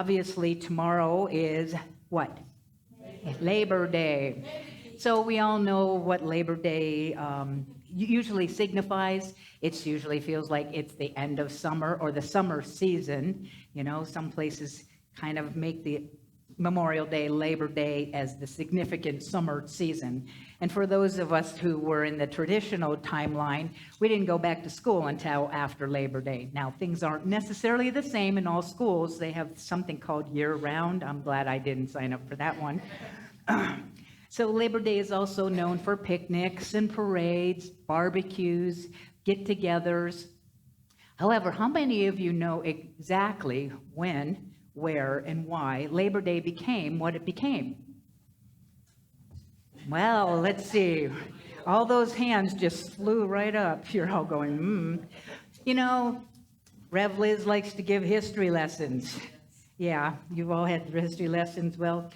obviously tomorrow is what? Labor Day. So we all know what Labor Day usually signifies. It usually feels like it's the end of summer or the summer season. You know, some places kind of make the Memorial Day, Labor Day as the significant summer season. And for those of us who were in the traditional timeline, we didn't go back to school until after Labor Day. Now, things aren't necessarily the same in all schools. They have something called year-round. I'm glad I didn't sign up for that one. So Labor Day is also known for picnics and parades, barbecues, get-togethers. However, how many of you know exactly when, where, and why Labor Day became what it became? Well, let's see. All those hands just flew right up. You're all going, You know, Rev Liz likes to give history lessons. Yeah, you've all had history lessons. Well,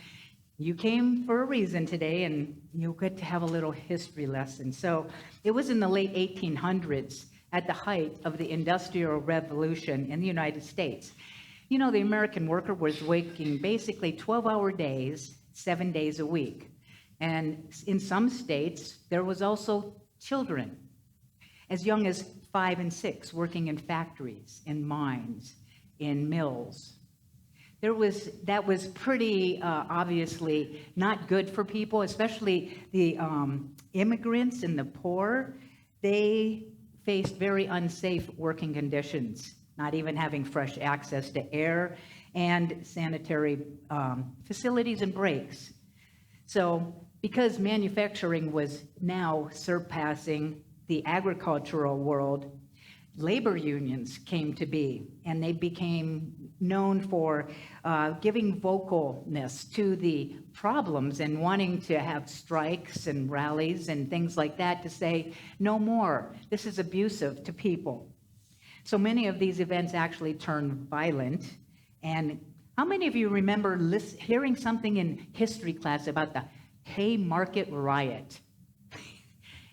you came for a reason today, and you get to have a little history lesson. So it was in the late 1800s, at the height of the Industrial Revolution in the United States. You know, the American worker was working basically 12-hour days, 7 days a week. And in some states, there was also children, as young as 5 and 6, working in factories, in mines, in mills. That was pretty obviously not good for people, especially the immigrants and the poor. They faced very unsafe working conditions, not even having fresh access to air and sanitary facilities and breaks. So because manufacturing was now surpassing the agricultural world, labor unions came to be, and they became known for giving vocalness to the problems and wanting to have strikes and rallies and things like that to say, no more, this is abusive to people. So many of these events actually turned violent. And how many of you remember hearing something in history class about the Haymarket Riot?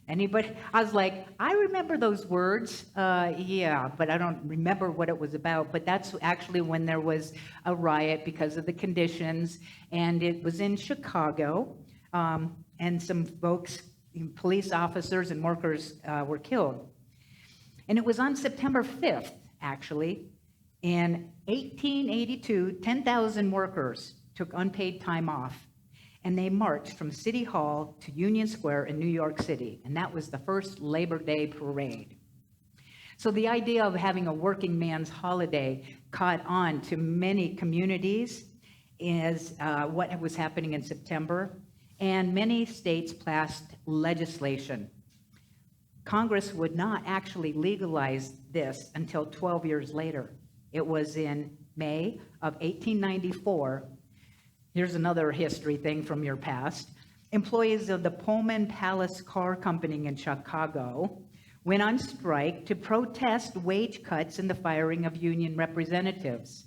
Anybody? I was like, I remember those words, yeah, but I don't remember what it was about. But that's actually when there was a riot because of the conditions, and it was in Chicago, and some folks, police officers and workers were killed. And it was on September 5th, actually, in 1882, 10,000 workers took unpaid time off. And they marched from City Hall to Union Square in New York City. And that was the first Labor Day parade. So the idea of having a working man's holiday caught on to many communities is what was happening in September. And many states passed legislation. Congress would not actually legalize this until 12 years later. It was in May of 1894. Here's another history thing from your past. Employees of the Pullman Palace Car Company in Chicago went on strike to protest wage cuts and the firing of union representatives.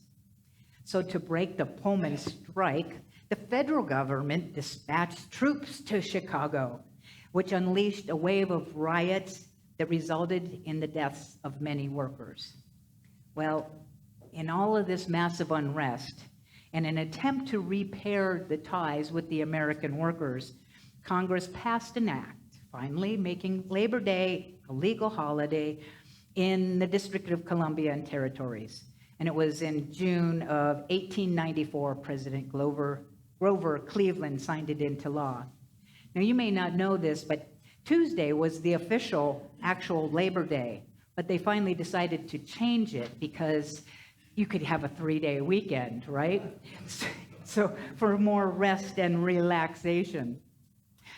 So to break the Pullman strike, the federal government dispatched troops to Chicago, which unleashed a wave of riots that resulted in the deaths of many workers. Well, in all of this massive unrest, in an attempt to repair the ties with the American workers, Congress passed an act, finally making Labor Day a legal holiday in the District of Columbia and Territories. And it was in June of 1894, President Grover Cleveland signed it into law. Now, you may not know this, but Tuesday was the official, actual Labor Day, but they finally decided to change it because you could have a 3-day weekend, right? So for more rest and relaxation.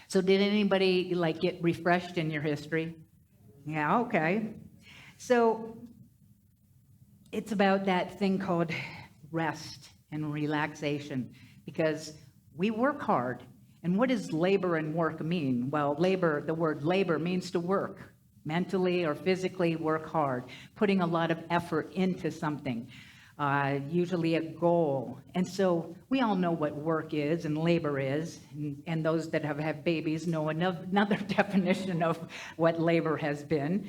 So did anybody get refreshed in your history? Yeah, okay. So it's about that thing called rest and relaxation, because we work hard. And what does labor and work mean? Well, the word labor means to work, mentally or physically work hard, putting a lot of effort into something. Usually a goal. And so we all know what work is and labor is, and those that have had babies know another definition of what labor has been.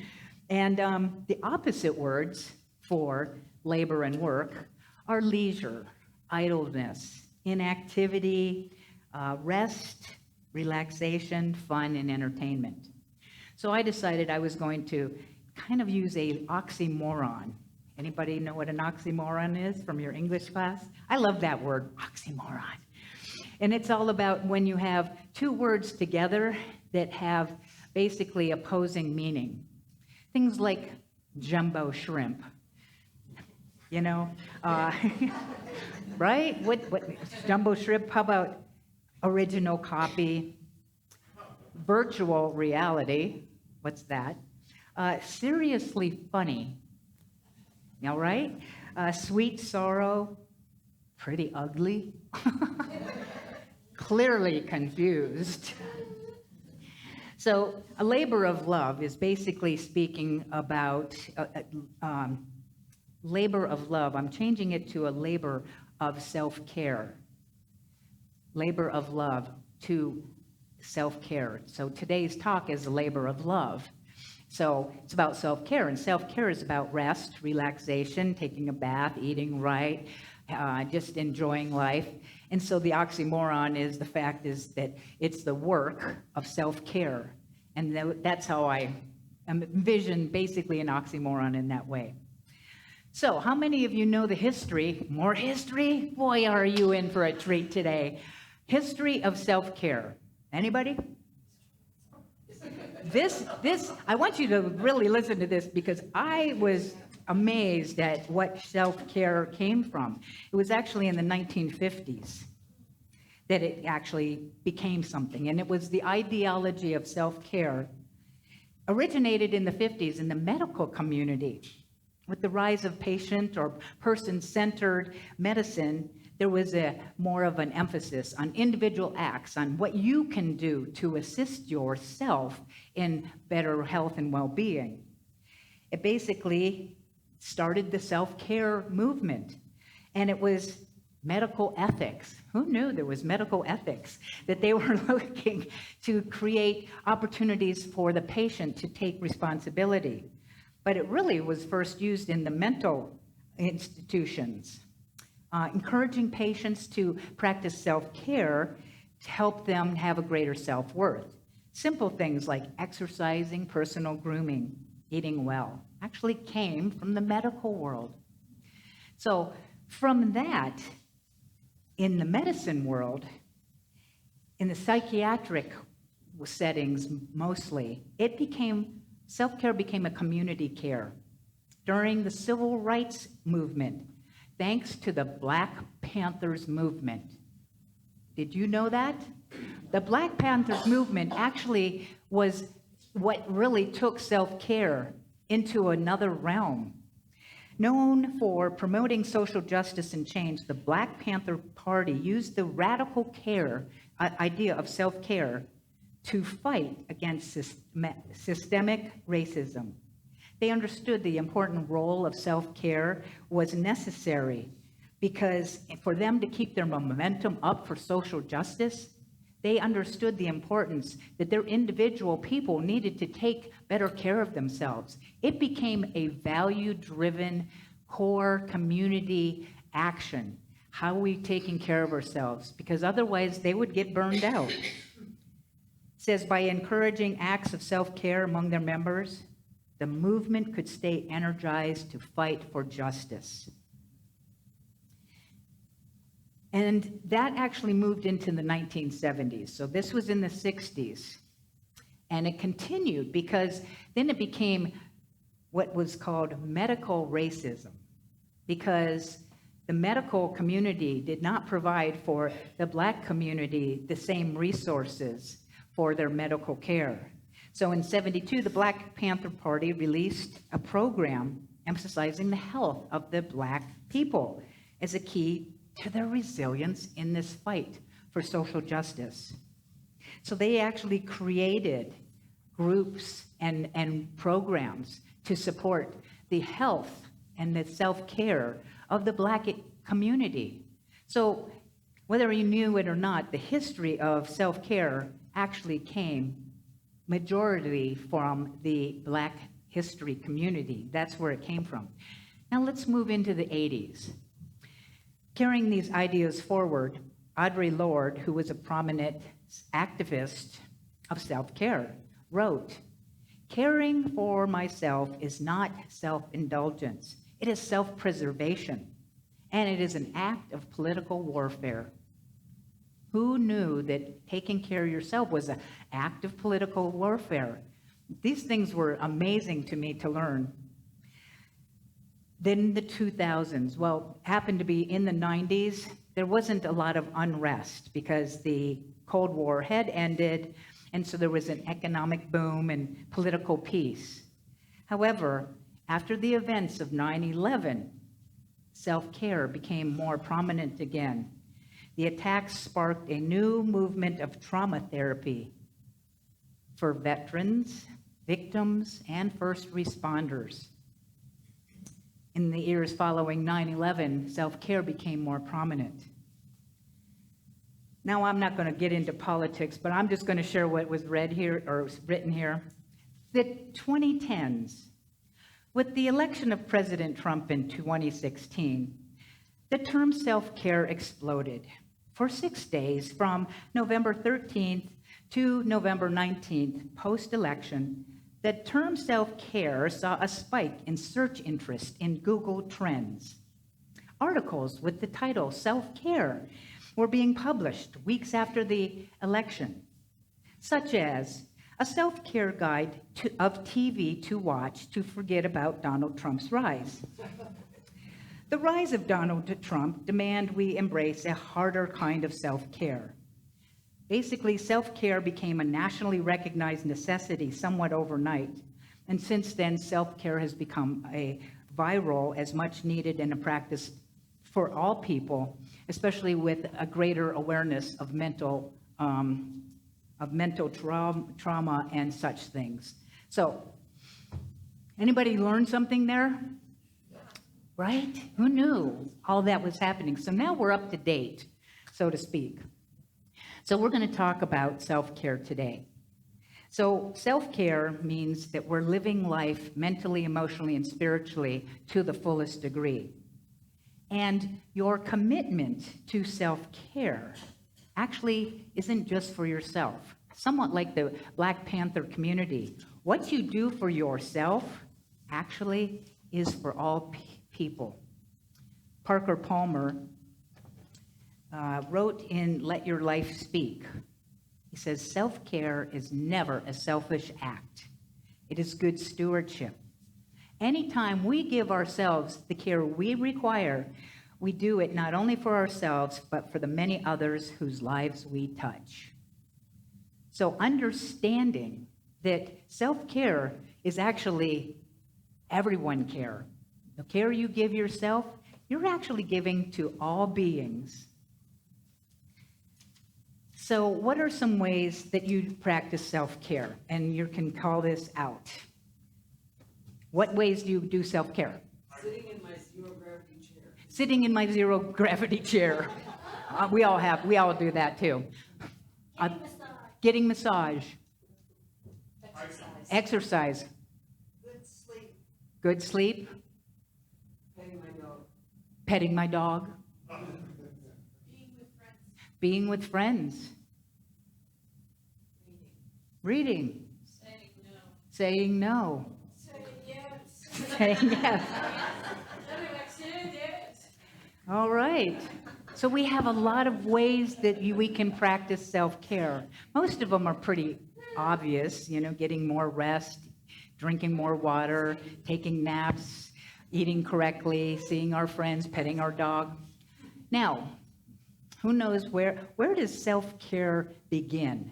And the opposite words for labor and work are leisure, idleness, inactivity, rest, relaxation, fun, and entertainment. So I decided I was going to kind of use a oxymoron. Anybody know what an oxymoron is from your English class? I love that word, oxymoron. And it's all about when you have two words together that have basically opposing meaning. Things like jumbo shrimp, you know, right? What jumbo shrimp? How about original copy? Virtual reality, what's that? Seriously funny, all right? Sweet sorrow, pretty ugly. Clearly confused. So a labor of love is basically speaking about labor of love. I'm changing it to a labor of self-care. Labor of love to self-care. So today's talk is a labor of love. So it's about self-care, and self-care is about rest, relaxation, taking a bath, eating right, just enjoying life. And so the oxymoron is the fact is that it's the work of self-care. And that's how I envision basically an oxymoron in that way. So how many of you know the history? More history? Boy, are you in for a treat today. History of self-care. Anybody? This, I want you to really listen to this because I was amazed at what self-care came from. It was actually in the 1950s that it actually became something. And it was the ideology of self-care originated in the 50s in the medical community. With the rise of patient or person-centered medicine, there was more of an emphasis on individual acts, on what you can do to assist yourself in better health and well-being. It basically started the self-care movement, and it was medical ethics. Who knew there was medical ethics? That they were looking to create opportunities for the patient to take responsibility. But it really was first used in the mental institutions, encouraging patients to practice self-care to help them have a greater self-worth. Simple things like exercising, personal grooming, eating well, actually came from the medical world. So from that, in the medicine world, in the psychiatric settings mostly, self-care became a community care. During the civil rights movement, thanks to the Black Panthers movement. Did you know that? The Black Panthers movement actually was what really took self-care into another realm. Known for promoting social justice and change, the Black Panther Party used the radical care idea of self-care to fight against systemic racism. They understood the important role of self-care was necessary because for them to keep their momentum up for social justice, they understood the importance that their individual people needed to take better care of themselves. It became a value-driven core community action. How are we taking care of ourselves? Because otherwise they would get burned out. It says by encouraging acts of self-care among their members, the movement could stay energized to fight for justice. And that actually moved into the 1970s. So this was in the 60s. And it continued because then it became what was called medical racism, because the medical community did not provide for the Black community the same resources for their medical care. So in '72, the Black Panther Party released a program emphasizing the health of the Black people as a key to their resilience in this fight for social justice. So they actually created groups and programs to support the health and the self-care of the Black community. So whether you knew it or not, the history of self-care actually came majority from the Black history community. That's where it came from. Now let's move into the 80s. Carrying these ideas forward, Audre Lorde, who was a prominent activist of self-care, wrote, "Caring for myself is not self-indulgence. It is self-preservation, and it is an act of political warfare." Who knew that taking care of yourself was an act of political warfare? These things were amazing to me to learn. Then the 2000s, well, happened to be in the 90s, there wasn't a lot of unrest because the Cold War had ended, and so there was an economic boom and political peace. However, after the events of 9/11, self-care became more prominent again. The attacks sparked a new movement of trauma therapy for veterans, victims, and first responders. In the years following 9/11, self-care became more prominent. Now, I'm not going to get into politics, but I'm just going to share what was read here or was written here. The 2010s, with the election of President Trump in 2016, the term self-care exploded. For 6 days, from November 13th to November 19th, post-election, the term self-care saw a spike in search interest in Google Trends. Articles with the title self-care were being published weeks after the election, such as a self-care guide of TV to watch to forget about Donald Trump's rise. The rise of Donald Trump demand we embrace a harder kind of self-care. Basically, self-care became a nationally recognized necessity somewhat overnight. And since then, self-care has become a viral, as much needed and a practice for all people, especially with a greater awareness of mental trauma and such things. So, anybody learn something there? Right? Who knew all that was happening? So now we're up to date, so to speak. So we're going to talk about self-care today. So self-care means that we're living life mentally, emotionally, and spiritually to the fullest degree. And your commitment to self-care actually isn't just for yourself. Somewhat like the Black Panther community. What you do for yourself actually is for all people. Parker Palmer wrote in Let Your Life Speak. He says, self-care is never a selfish act. It is good stewardship. Anytime we give ourselves the care we require, we do it not only for ourselves, but for the many others whose lives we touch. So understanding that self-care is actually everyone care. The care you give yourself, you're actually giving to all beings. So what are some ways that you practice self-care? And you can call this out. What ways do you do self-care? Sitting in my zero-gravity chair. Sitting in my zero-gravity chair. We all do that too. Getting massage. Exercise. Good sleep. Good sleep. Petting my dog. Petting my dog. Being with friends. Being with friends. Reading. Saying no. Saying no. Saying yes. Saying yes. Saying yes. All right. So we have a lot of ways that we can practice self-care. Most of them are pretty obvious, getting more rest, drinking more water, taking naps, eating correctly, seeing our friends, petting our dog. Now, who knows where does self-care begin?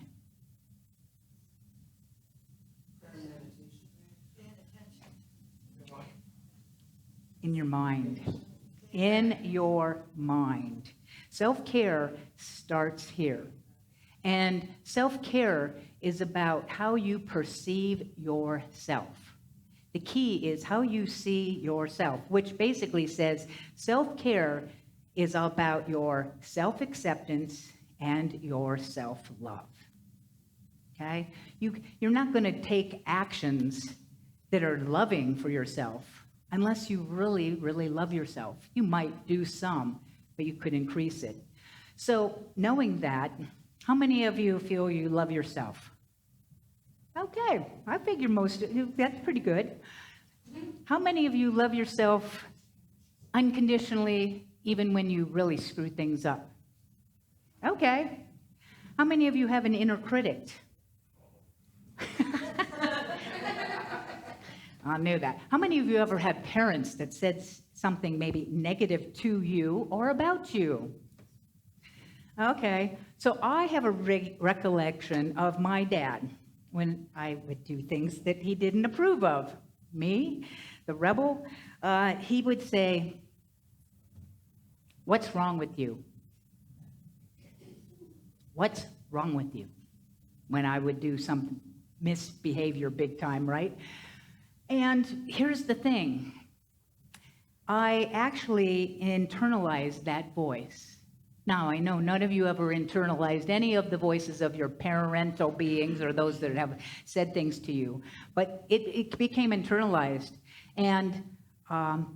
In your mind. In your mind. Self-care starts here. And self-care is about how you perceive yourself. The key is how you see yourself, which basically says self-care is about your self-acceptance and your self-love. Okay? You're not going to take actions that are loving for yourself unless you really, really love yourself. You might do some, but you could increase it. So knowing that, how many of you feel you love yourself? Okay, I figure that's pretty good. How many of you love yourself unconditionally, even when you really screw things up? Okay. How many of you have an inner critic? I knew that. How many of you ever had parents that said something maybe negative to you or about you? Okay, so I have a recollection of my dad when I would do things that he didn't approve of. Me, the rebel, he would say, "What's wrong with you? What's wrong with you?" When I would do some misbehavior big time, right? And here's the thing. I actually internalized that voice. Now, I know none of you ever internalized any of the voices of your parental beings or those that have said things to you, but it became internalized. And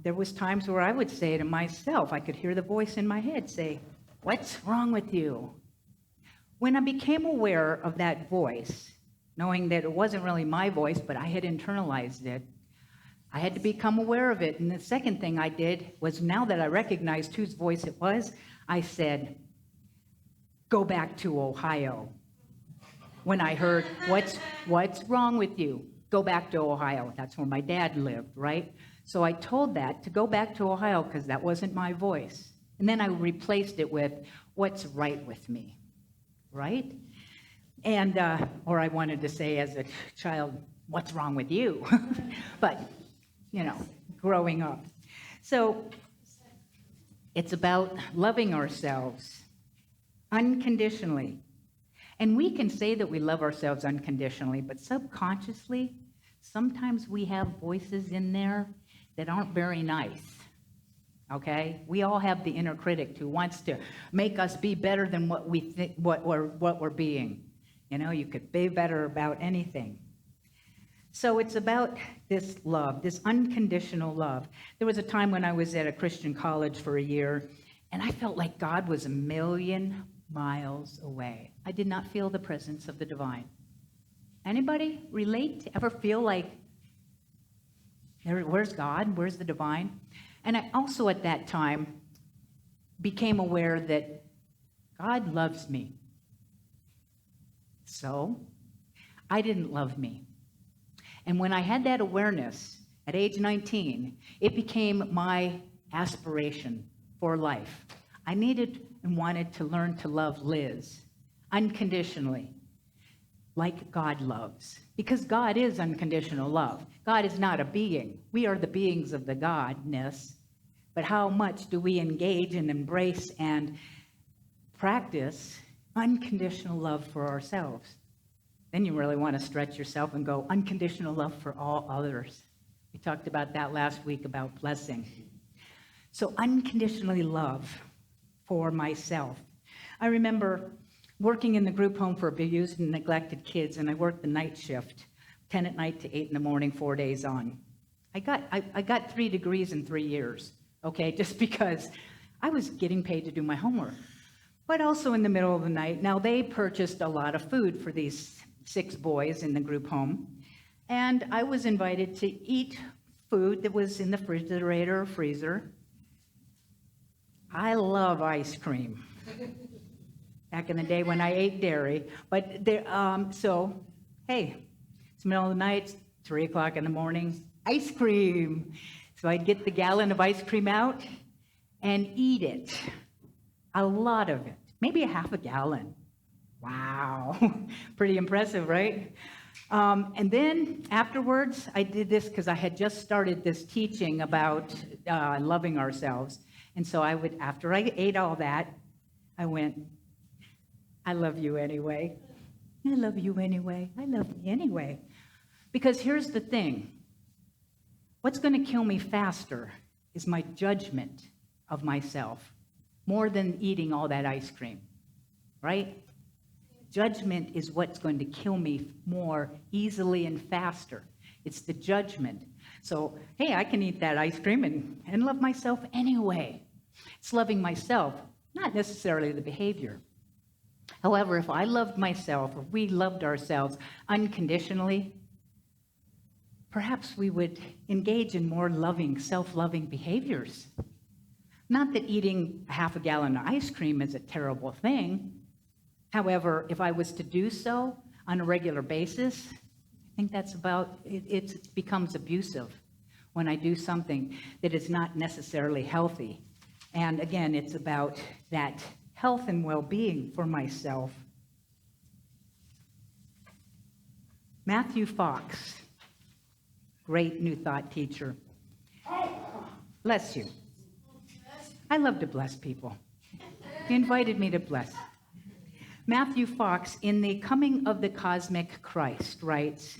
there was times where I would say to myself, I could hear the voice in my head say, "What's wrong with you?" When I became aware of that voice, knowing that it wasn't really my voice, but I had internalized it, I had to become aware of it. And the second thing I did was, now that I recognized whose voice it was, I said, "Go back to Ohio." When I heard, what's wrong with you? Go back to Ohio. That's where my dad lived, right? So I told that to go back to Ohio because that wasn't my voice. And then I replaced it with, "What's right with me?" Right? And, or I wanted to say as a child, "What's wrong with you?" But, growing up. So it's about loving ourselves unconditionally. And we can say that we love ourselves unconditionally, but subconsciously, sometimes we have voices in there that aren't very nice. Okay? We all have the inner critic who wants to make us be better than what we think, what we're being. You could be better about anything. So it's about this love, this unconditional love. There was a time when I was at a Christian college for a year, and I felt like God was a million miles away. I did not feel the presence of the divine. Anybody relate? Ever feel like, where's God? Where's the divine? And I also at that time became aware that God loves me. So I didn't love me. And when I had that awareness at age 19, it became my aspiration for life. I needed and wanted to learn to love Liz unconditionally, like God loves. Because God is unconditional love. God is not a being. We are the beings of the Godness. But how much do we engage and embrace and practice unconditional love for ourselves? Then you really want to stretch yourself and go unconditional love for all others. We talked about that last week about blessing. So unconditionally love for myself. I remember working in the group home for abused and neglected kids, and I worked the night shift, 10 at night to 8 in the morning, 4 days on. I got 3 degrees in 3 years, okay, just because I was getting paid to do my homework. But also in the middle of the night, now they purchased a lot of food for these 6 boys in the group home, and I was invited to eat food that was in the refrigerator or freezer. I love ice cream. Back in the day when I ate dairy, but there, so hey, it's the middle of the night, 3 o'clock in the morning, ice cream. So I'd get the gallon of ice cream out and eat it, a lot of it, maybe a half a gallon. Wow, pretty impressive, right? And then afterwards, I did this because I had just started this teaching about loving ourselves. And so I would, after I ate all that, I went, "I love you anyway. I love you anyway. I love me anyway." Because here's the thing. What's going to kill me faster is my judgment of myself, more than eating all that ice cream, right? Judgment is what's going to kill me more easily and faster. It's the judgment. So, hey, I can eat that ice cream and love myself anyway. It's loving myself, not necessarily the behavior. However, if I loved myself, or we loved ourselves unconditionally, perhaps we would engage in more loving, self-loving behaviors. Not that eating half a gallon of ice cream is a terrible thing. However, if I was to do so on a regular basis, I think that's about, it becomes abusive when I do something that is not necessarily healthy. And again, it's about that health and well-being for myself. Matthew Fox, great New Thought teacher. Bless you. I love to bless people. He invited me to bless. Matthew Fox, in The Coming of the Cosmic Christ, writes,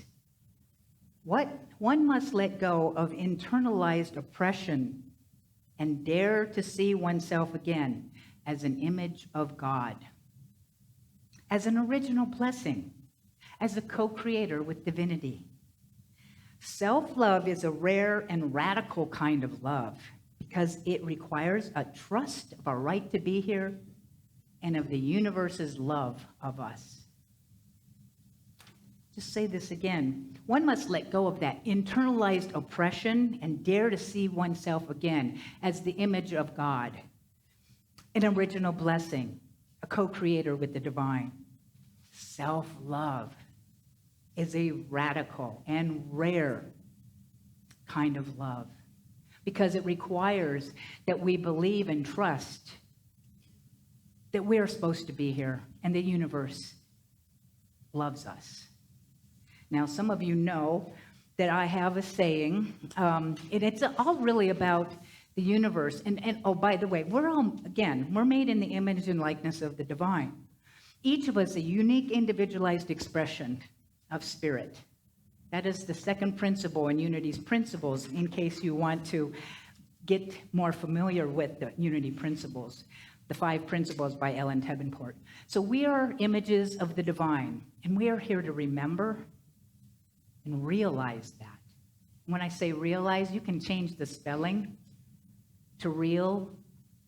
one must let go of internalized oppression and dare to see oneself again as an image of God, as an original blessing, as a co-creator with divinity. Self-love is a rare and radical kind of love because it requires a trust of our right to be here and of the universe's love of us. Just say this again. One must let go of that internalized oppression and dare to see oneself again as the image of God, an original blessing, a co-creator with the divine. Self-love is a radical and rare kind of love because it requires that we believe and trust that we're supposed to be here and the universe loves us. Now, some of you know that I have a saying, and it's all really about the universe. And oh, by the way, we're made in the image and likeness of the divine. Each of us a unique, individualized expression of spirit. That is the second principle in Unity's principles, in case you want to get more familiar with the Unity principles. The 5 Principles by Ellen Tebenport. So we are images of the divine, and we are here to remember and realize that. When I say realize, you can change the spelling to real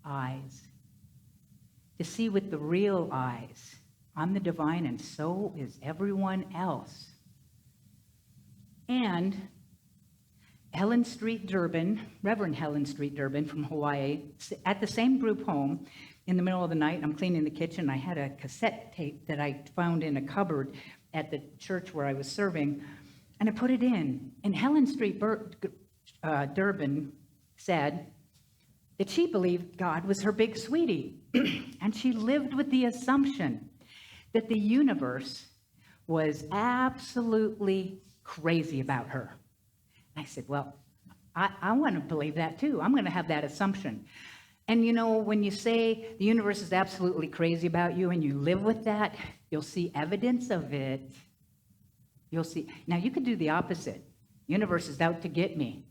eyes. To see with the real eyes. I'm the divine, and so is everyone else. And Helen Street Durbin, Reverend Helen Street Durbin from Hawaii, at the same group home, in the middle of the night, I'm cleaning the kitchen. I had a cassette tape that I found in a cupboard at the church where I was serving, and I put it in. And Helen Street Durbin said that she believed God was her big sweetie, and she lived with the assumption that the universe was absolutely crazy about her. And I said, well, I want to believe that too. I'm going to have that assumption. And you know, when you say the universe is absolutely crazy about you and you live with that, you'll see evidence of it. You'll see. Now, you could do the opposite. Universe is out to get me.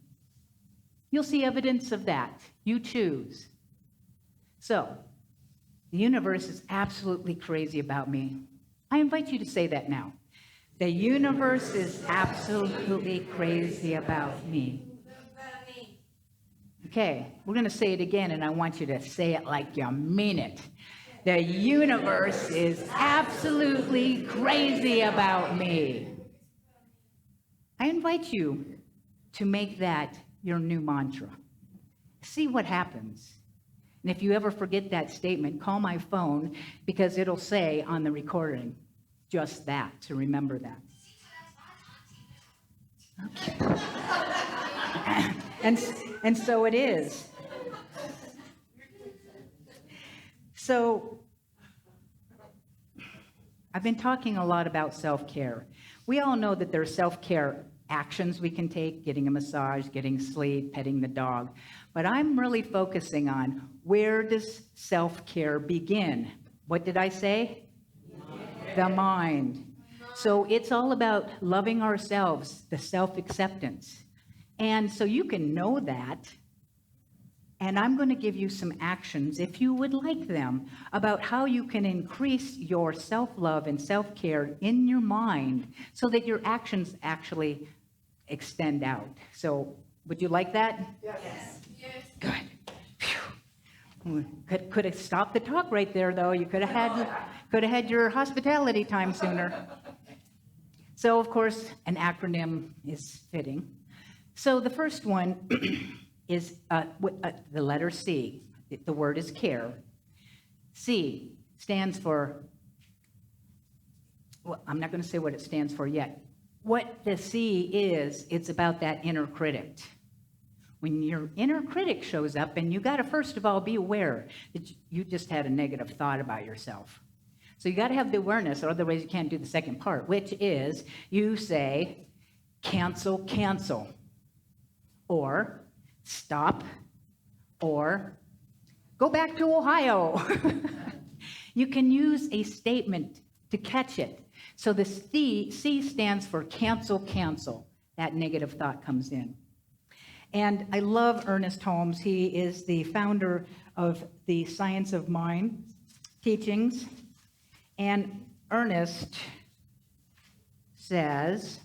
You'll see evidence of that. You choose. So, the universe is absolutely crazy about me. I invite you to say that now. The universe is absolutely crazy about me. Okay, we're going to say it again, and I want you to say it like you mean it. The universe is absolutely crazy about me. I invite you to make that your new mantra. See what happens. And if you ever forget that statement, call my phone, because it'll say on the recording just that, to remember that. Okay. And so it is. So I've been talking a lot about self-care. We all know that there are self-care actions we can take, getting a massage, getting sleep, petting the dog. But I'm really focusing on, where does self-care begin? What did I say? The mind. So it's all about loving ourselves, the self-acceptance. And so you can know that, and I'm going to give you some actions, if you would like them, about how you can increase your self-love and self-care in your mind so that your actions actually extend out. So would you like that? Yes. Yes. Good. Phew. Could have stopped the talk right there, though. You could have had your hospitality time sooner. So, of course, an acronym is fitting. So the first one is the letter C. The word is care. C stands for, well, I'm not going to say what it stands for yet. What the C is, it's about that inner critic. When your inner critic shows up, and you got to first of all be aware that you just had a negative thought about yourself. So you got to have the awareness, or otherwise you can't do the second part, which is you say, cancel, cancel, or stop, or go back to Ohio. You can use a statement to catch it. So the C stands for cancel, cancel. That negative thought comes in. And I love Ernest Holmes. He is the founder of the Science of Mind teachings. And Ernest says,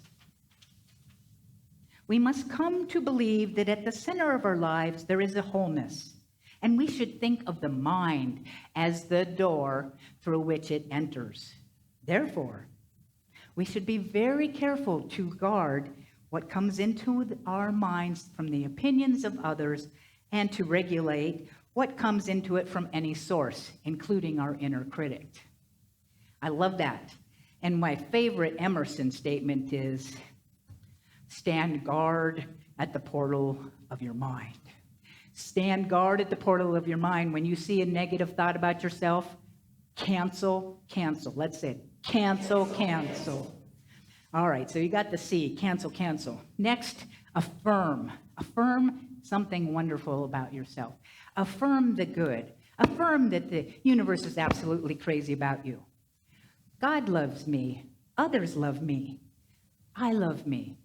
we must come to believe that at the center of our lives there is a wholeness. And we should think of the mind as the door through which it enters. Therefore, we should be very careful to guard what comes into our minds from the opinions of others, and to regulate what comes into it from any source, including our inner critic. I love that. And my favorite Emerson statement is, stand guard at the portal of your mind. Stand guard at the portal of your mind. When you see a negative thought about yourself, cancel, cancel. Let's say it. Cancel, cancel. All right, so you got the C, cancel, cancel. Next, affirm. Affirm something wonderful about yourself. Affirm the good. Affirm that the universe is absolutely crazy about you. God loves me. Others love me. I love me.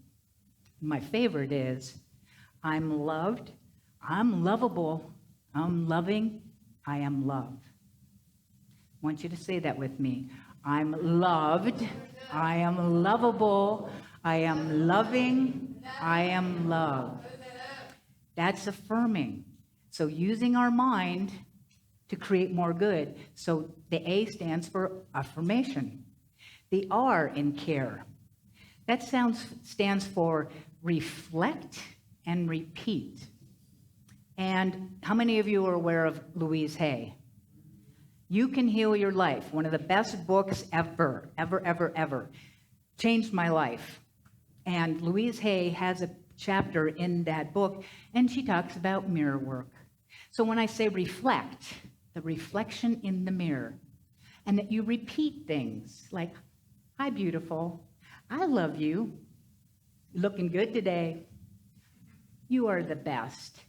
My favorite is, I'm loved. I'm lovable. I'm loving. I am love. I want you to say that with me. I'm loved. I am lovable. I am loving. I am love. That's affirming. So using our mind to create more good. So the A stands for affirmation. The R in care. That stands for reflect and repeat. And how many of you are aware of Louise Hay? You Can Heal Your Life, one of the best books ever, ever, ever, ever. Changed my life. And Louise Hay has a chapter in that book, and she talks about mirror work. So when I say reflect, the reflection in the mirror, and that you repeat things like, hi, beautiful. I love you. Looking good today. You are the best.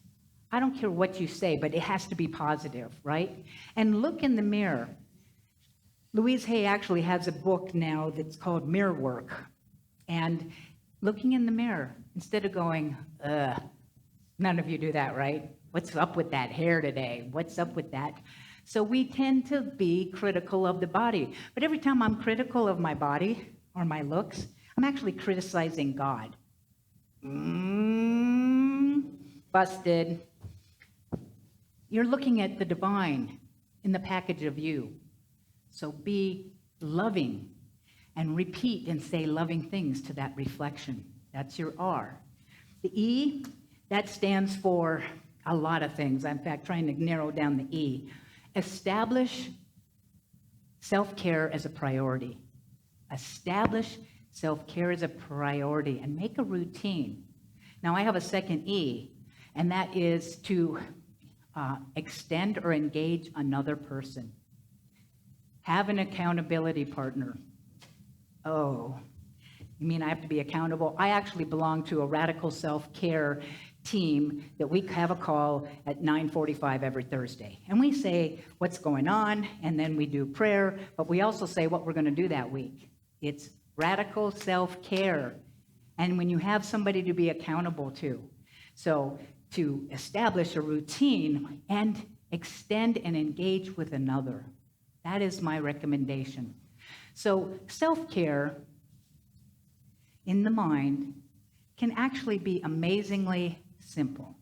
I don't care what you say, but it has to be positive, right? And look in the mirror. Louise Hay actually has a book now that's called Mirror Work. And looking in the mirror, instead of going, ugh, none of you do that, right? What's up with that hair today? What's up with that? So we tend to be critical of the body. But every time I'm critical of my body or my looks, I'm actually criticizing God. Busted. You're looking at the divine in the package of you. So be loving and repeat and say loving things to that reflection. That's your R. The E, that stands for a lot of things. I'm, in fact, trying to narrow down the E. Establish self-care as a priority. Establish self-care as a priority and make a routine. Now, I have a second E, and that is to extend or engage another person. Have an accountability partner. Oh, you mean I have to be accountable? I actually belong to a radical self-care team that we have a call at 9:45 every Thursday. And we say what's going on, and then we do prayer, but we also say what we're going to do that week. It's radical self-care. And when you have somebody to be accountable to. So to establish a routine and extend and engage with another. That is my recommendation. So self-care in the mind can actually be amazingly simple.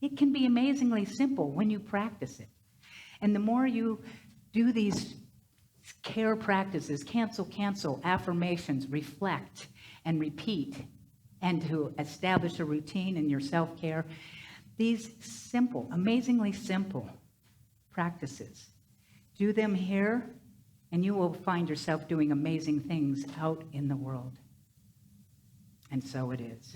It can be amazingly simple when you practice it. And the more you do these care practices, cancel, affirmations, reflect, and repeat, and to establish a routine in your self-care, these simple, amazingly simple practices, do them here, and you will find yourself doing amazing things out in the world. And so it is.